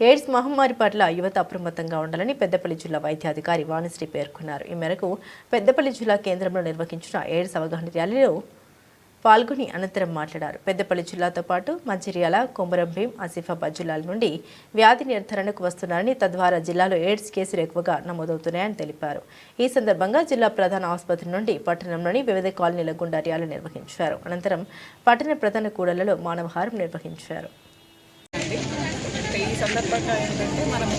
AIDS మహమ్మారి పట్ల యువత అప్రమత్తంగా ఉండాలని పెద్దపల్లి జిల్లా వైద్యాధికారి వాణిశ్రీ పేర్కొన్నారు. ఈ మేరకు పెద్దపల్లి జిల్లా కేంద్రంలో నిర్వహించిన ఎయిడ్స్ అవగాహన ర్యాలీలో పాల్గొని అనంతరం మాట్లాడారు. పెద్దపల్లి జిల్లాతో పాటు మంచిర్యాల, కొమరంభీం, ఆసిఫాబాద్ జిల్లాల నుండి వ్యాధి నిర్ధారణకు వస్తున్నారని, తద్వారా జిల్లాలో ఎయిడ్స్ కేసులు ఎక్కువగా నమోదవుతున్నాయని తెలిపారు. ఈ సందర్భంగా జిల్లా ప్రధాన ఆసుపత్రి నుండి పట్టణంలోని వివిధ కాలనీల గుండా ర్యాలీ నిర్వహించారు. అనంతరం పట్టణ ప్రధాన కూడళ్లలో మానవహారం నిర్వహించారు. ఈ సందర్భంగా ఏంటంటే మనము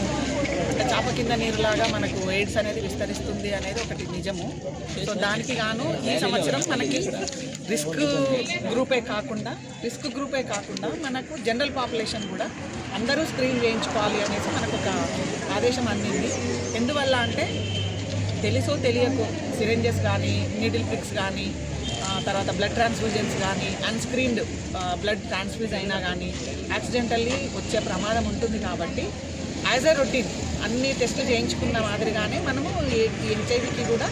చాప కింద నీరులాగా మనకు ఎయిడ్స్ అనేది విస్తరిస్తుంది అనేది ఒకటి నిజము. సో దానికి గాను ఈ సంవత్సరం మనకి రిస్క్ గ్రూపే కాకుండా మనకు జనరల్ పాపులేషన్ కూడా అందరూ స్క్రీన్ చేయించుకోవాలి అనేసి మనకు ఒక ఆదేశం అందింది. ఎందువల్ల అంటే తెలుసో తెలియకో సిరెంజెస్ కానీ, నీడిల్ ప్రిక్స్ కానీ, తర్వాత బ్లడ్ ట్రాన్స్ఫ్యూజన్స్ కానీ, అన్స్క్రీన్డ్ బ్లడ్ ట్రాన్స్ఫ్యూజ్ అయినా కానీ యాక్సిడెంటల్లీ వచ్చే ప్రమాదం ఉంటుంది. కాబట్టి యాజ్ ఎ రొటీన్ అన్ని టెస్టులు చేయించుకున్న మాదిరిగానే మనము ఈ హెచ్ఐవికి కూడా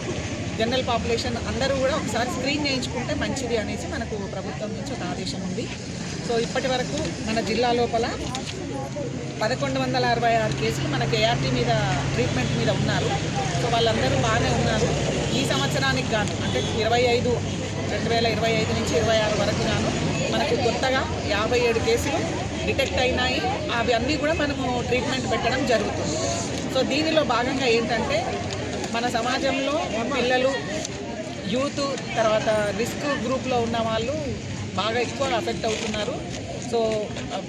జనరల్ పాపులేషన్ అందరూ కూడా ఒకసారి స్క్రీన్ చేయించుకుంటే మంచిది అనేసి మనకు ప్రభుత్వం నుంచి ఒక ఆదేశం ఉంది. సో ఇప్పటి వరకు మన జిల్లా లోపల 1166 కేసులు మనకి ఏఆర్టీ మీద ట్రీట్మెంట్ మీద ఉన్నారు. సో వాళ్ళందరూ బాగానే ఉన్నారు. ఈ సంవత్సరానికి గాను అంటే 2025 నుంచి 26 వరకు గాను మనకు కొత్తగా 57 కేసులు డిటెక్ట్ అయినాయి. అవి అన్నీ కూడా మనము ట్రీట్మెంట్ పెట్టడం జరుగుతుంది. సో దీనిలో భాగంగా ఏంటంటే మన సమాజంలో పిల్లలు, యూత్, తర్వాత రిస్క్ గ్రూప్లో ఉన్న వాళ్ళు బాగా ఎక్కువ అఫెక్ట్ అవుతున్నారు. సో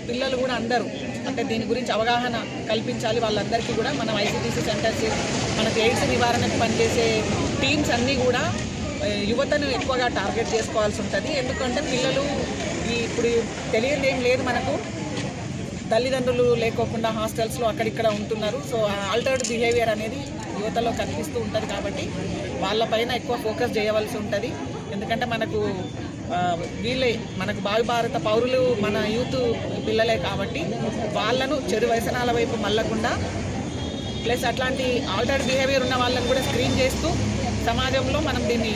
పిల్లలు కూడా అందరూ అంటే దీని గురించి అవగాహన కల్పించాలి. వాళ్ళందరికీ కూడా మన ఐసీటీసీ సెంటర్స్, మనకు ఎయిడ్స్ నివారణకు పనిచేసే టీమ్స్ అన్నీ కూడా యువతను ఎక్కువగా టార్గెట్ చేసుకోవాల్సి ఉంటుంది. ఎందుకంటే పిల్లలు ఇప్పుడు తెలియదు ఏం లేదు, మనకు తల్లిదండ్రులు లేకోకుండా హాస్టల్స్లో అక్కడిక్కడ ఉంటున్నారు. సో ఆల్టర్డ్ బిహేవియర్ అనేది యువతలో కనిపిస్తూ ఉంటుంది. కాబట్టి వాళ్ళపైన ఎక్కువ ఫోకస్ చేయవలసి ఉంటుంది. ఎందుకంటే మనకు భావి భారత పౌరులు మన యూత్ పిల్లలే. కాబట్టి వాళ్ళను చెడు వ్యసనాల వైపు మళ్ళకుండా ప్లస్ అట్లాంటి ఆల్టర్డ్ బిహేవియర్ ఉన్న వాళ్ళని కూడా స్క్రీన్ చేస్తూ సమాజంలో మనం దీన్ని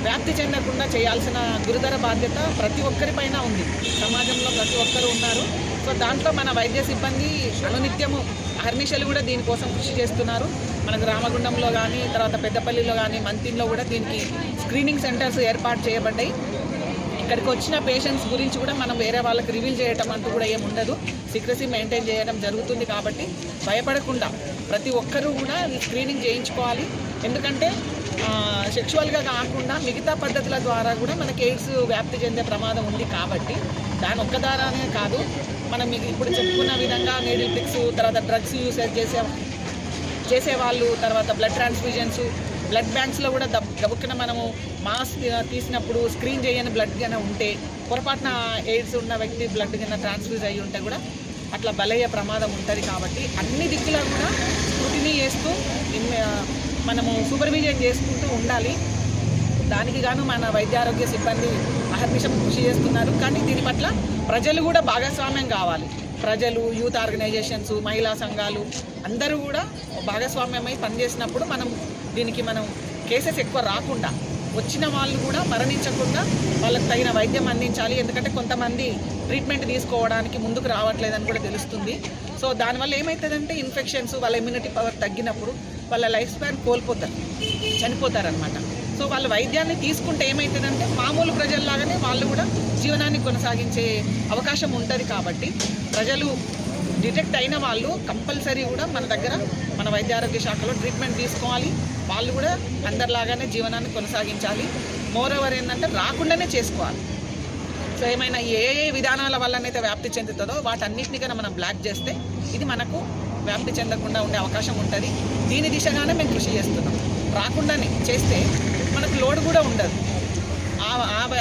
వ్యాప్తి చెందకుండా చేయాల్సిన గురుతర బాధ్యత ప్రతి ఒక్కరిపైన ఉంది. సమాజంలో ప్రతి ఒక్కరు ఉన్నారు. సో దాంట్లో మన వైద్య సిబ్బంది అనునిత్యము అహర్నిశలు కూడా దీనికోసం కృషి చేస్తున్నారు. మనకు రామగుండంలో కానీ, తర్వాత పెద్దపల్లిలో కానీ, మంతిన్లో కూడా దీనికి స్క్రీనింగ్ సెంటర్స్ ఏర్పాటు చేయబడ్డాయి. ఇక్కడికి వచ్చిన పేషెంట్స్ గురించి కూడా మనం వేరే వాళ్ళకి రివీల్ చేయటం అంటూ కూడా ఏముండదు. సీక్రసీ మెయింటైన్ చేయడం జరుగుతుంది. కాబట్టి భయపడకుండా ప్రతి ఒక్కరూ కూడా స్క్రీనింగ్ చేయించుకోవాలి. ఎందుకంటే సెక్షువల్గా కాకుండా మిగతా పద్ధతుల ద్వారా కూడా మనకి ఎయిడ్స్ వ్యాప్తి చెందే ప్రమాదం ఉంది. కాబట్టి దాని ఒక్క ద్వారానే కాదు, మనం ఇప్పుడు చెప్పుకున్న విధంగా నీడిల్ ప్రిక్స్, తర్వాత డ్రగ్స్ యూసేజ్ చేసేవాళ్ళు, తర్వాత బ్లడ్ ట్రాన్స్ఫ్యూజన్స్, బ్లడ్ బ్యాంక్స్లో కూడా గబుక్కున మనము మాస్ తీసినప్పుడు స్క్రీన్ చేయని బ్లడ్ కన్నా ఉంటే, పొరపాటున ఎయిడ్స్ ఉన్న వ్యక్తి బ్లడ్ కన్నా ట్రాన్స్ఫ్యూజ్ అయ్యి ఉంటే కూడా అట్లా బలయ్యే ప్రమాదం ఉంటుంది. కాబట్టి అన్ని దిక్కులా కూడా స్క్రూటినీ చేస్తూ మనము సూపర్విజన్ చేసుకుంటూ ఉండాలి. దానికి గాను మన వైద్య ఆరోగ్య సిబ్బంది అహర్నిశం కృషి చేస్తున్నారు. కానీ దీని పట్ల ప్రజలు కూడా భాగస్వామ్యం కావాలి. ప్రజలు, యూత్ ఆర్గనైజేషన్స్, మహిళా సంఘాలు అందరూ కూడా భాగస్వామ్యమై పనిచేసినప్పుడు దీనికి కేసెస్ ఎక్కువ రాకుండా, వచ్చిన వాళ్ళు కూడా మరణించకుండా వాళ్ళకి తగిన వైద్యం అందించాలి. ఎందుకంటే కొంతమంది ట్రీట్మెంట్ తీసుకోవడానికి ముందుకు రావట్లేదని కూడా తెలుస్తుంది. సో దానివల్ల ఏమవుతుందంటే ఇన్ఫెక్షన్స్, వాళ్ళ ఇమ్యూనిటీ పవర్ తగ్గినప్పుడు వాళ్ళ లైఫ్ స్పాన్ చనిపోతారనమాట. సో వాళ్ళ వైద్యాన్ని తీసుకుంటే ఏమవుతుందంటే మామూలు ప్రజల్లాగానే వాళ్ళు కూడా జీవనాన్ని కొనసాగించే అవకాశం ఉంటుంది. కాబట్టి ప్రజలు డిటెక్ట్ అయిన వాళ్ళు కంపల్సరీ కూడా మన దగ్గర మన వైద్య ఆరోగ్య శాఖలో ట్రీట్మెంట్ తీసుకోవాలి. వాళ్ళు కూడా అందరిలాగానే జీవనాన్ని కొనసాగించాలి. మోరోవర్ ఏంటంటే రాకుండానే చేసుకోవాలి. సో ఏమైనా ఏ విధానాల వల్లనైతే వ్యాప్తి చెందుతుందో వాటన్నిటిని కన్నా మనం బ్లాక్ చేస్తే ఇది మనకు వ్యాప్తి చెందకుండా ఉండే అవకాశం ఉంటుంది. దీని దిశగానే మేము కృషి చేస్తున్నాం. రాకుండానే చేస్తే మనకు లోడ్ కూడా ఉండదు.